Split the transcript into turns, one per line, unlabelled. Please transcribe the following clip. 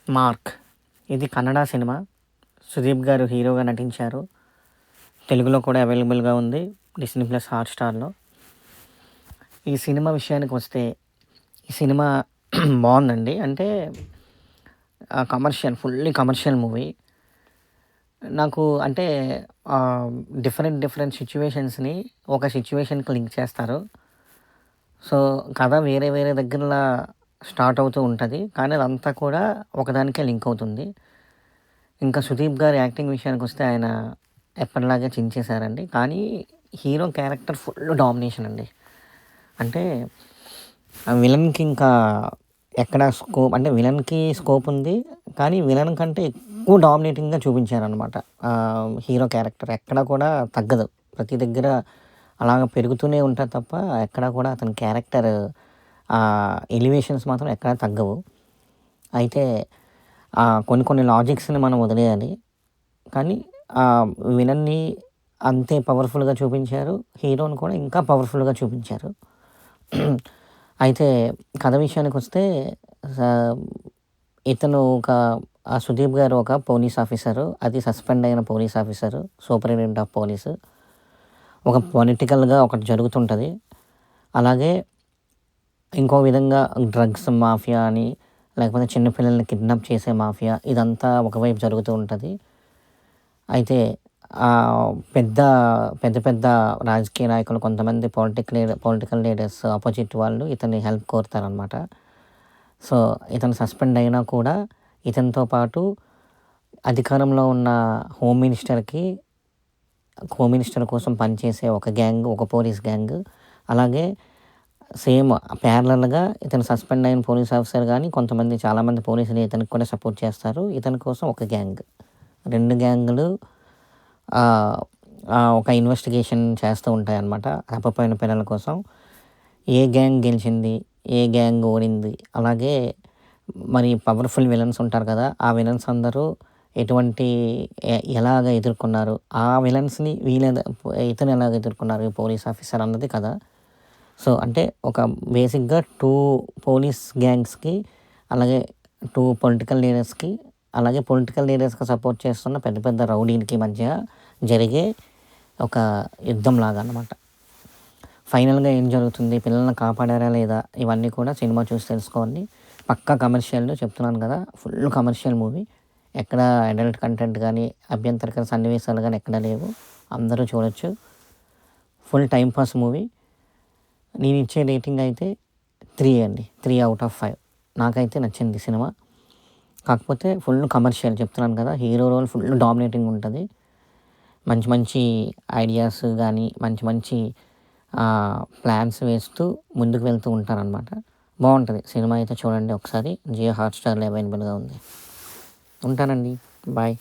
Mark ఇది Kannada cinema. Sudeep గారు హీరోగా నటించారు. తెలుగులో కూడా అవైలబుల్గా ఉంది డిస్నీ ప్లస్ హాట్‌స్టార్‌లో. ఈ సినిమా విషయానికి వస్తే ఈ సినిమా బాగుందండి. అంటే ఫుల్లీ కమర్షియల్ మూవీ. నాకు అంటే డిఫరెంట్ సిచ్యువేషన్స్‌ని ఒక సిచ్యువేషన్‌కి లింక్ చేస్తారు. సో, కథ వేరే వేరే దగ్గరలా స్టార్ట్ అవుతూ ఉంటది. కానీ అదంతా కూడా ఒకదానికే లింక్ అవుతుంది. ఇంకా సుదీప్ గారి యాక్టింగ్ విషయానికొస్తే ఆయన ఎప్పటిలాగే చించేశారండి. కానీ హీరో క్యారెక్టర్ ఫుల్ డామినేషన్ అండి. అంటే విలన్‌కి ఇంకా ఎక్కడ అంటే విలన్‌కి స్కోప్ ఉంది. కానీ విలన్ కంటే ఎక్కువ డామినేటింగ్‌గా చూపించారనమాట. హీరో క్యారెక్టర్ ఎక్కడ కూడా తగ్గదు. ప్రతి దగ్గర అలాగ పెరుగుతూనే ఉంటది తప్ప ఎక్కడ కూడా అతని క్యారెక్టర్ ఎలివేషన్స్ మాత్రం ఎక్కడ తగ్గవు. అయితే కొన్ని లాజిక్స్‌ని మనం వదిలేయాలి. కానీ విలన్ని అంతే పవర్‌ఫుల్‌గా చూపించారు. హీరోని కూడా ఇంకా పవర్‌ఫుల్‌గా చూపించారు. అయితే కథ విషయానికొస్తే స ఇతను సుదీప్ గారు ఒక పోలీస్ ఆఫీసరు. అది సస్పెండ్ అయిన police officer. Superintendent of police. ఒక పొలిటికల్‌గా ఒకటి జరుగుతుంటది. అలాగే ఇంకో విధంగా డ్రగ్స్ మాఫియా అని, లేకపోతే చిన్న పిల్లల్ని కిడ్నాప్ చేసే మాఫియా ఇదంతా ఒకవైపు జరుగుతూ ఉంటది. అయితే పెద్ద పెద్ద రాజకీయ నాయకులు కొంతమంది పొలిటికల్ లీడర్స్ అపోజిట్ వాళ్ళు ఇతన్ని హెల్ప్ కోరుతారనమాట. సో, ఇతను సస్పెండ్ అయినా కూడా ఇతనితో పాటు అధికారంలో ఉన్న హోమ్ మినిస్టర్ కోసం పనిచేసే ఒక గ్యాంగ్, ఒక పోలీస్ గ్యాంగ్, అలాగే సేమ్ ప్యారలల్‌గా ఇతను సస్పెండ్ అయిన పోలీస్ ఆఫీసర్ గానీ, చాలామంది పోలీసులు ఇతనికి కూడా సపోర్ట్ చేస్తారు. ఇతని కోసం ఒక గ్యాంగ్. 2 గ్యాంగులు ఒక ఇన్వెస్టిగేషన్ చేస్తూ ఉంటాయన్నమాట. తప్పిపోయిన పిల్లల కోసం. ఏ గ్యాంగ్ గెలిచింది? ఏ గ్యాంగ్ ఓడింది? అలాగే మరి పవర్‌ఫుల్ విలన్స్ ఉంటారు కదా! ఆ విలన్స్ అందరూ ఎటువంటి ఎలాగ ఎదుర్కొన్నారు? ఆ విలన్స్‌ని ఇతను ఎలాగ ఎదుర్కొన్నారు ఈ పోలీస్ ఆఫీసర్ అన్నది కథ. సో, అంటే ఒక బేసిక్‌గా 2 పోలీస్ గ్యాంగ్స్‌కి, అలాగే 2 పొలిటికల్ లీడర్స్‌కి, అలాగే పొలిటికల్ లీడర్స్‌కి సపోర్ట్ చేస్తున్న పెద్ద రౌడీలకి మధ్య జరిగే ఒక యుద్ధంలాగా అనమాట. ఫైనల్‌గా ఏం జరుగుతుంది? పిల్లల్ని కాపాడారా లేదా? ఇవన్నీ కూడా సినిమా చూసి తెలుసుకోండి. పక్కా కమర్షియల్ చెప్తున్నాను కదా! Full commercial movie. ఎక్కడ అడల్ట్ కంటెంట్ గానీ, అభ్యంతరకర సన్నివేశాలు గానీ ఎక్కడ లేవు. అందరూ చూడొచ్చు. Full time pass movie. నేనిచ్చే రేటింగ్ అయితే 3 అండి. 3/5. నాకైతే నచ్చింది సినిమా. కాకపోతే ఫుల్ కమర్షియల్ చెప్తున్నాను కదా! హీరో రోల్ ఫుల్ డామినేటింగ్ ఉంటది. మంచి ఐడియాస్ గానీ, మంచి ప్లాన్స్ వేస్తూ ముందుకు వెళ్తూ ఉంటారనమాట. బావుంటది. సినిమా అయితే చూడండి ఒకసారి. జియో హాట్‌స్టార్‌లో అవైలబుల్‌గా ఉంది. ఉంటానండి. బాయ్.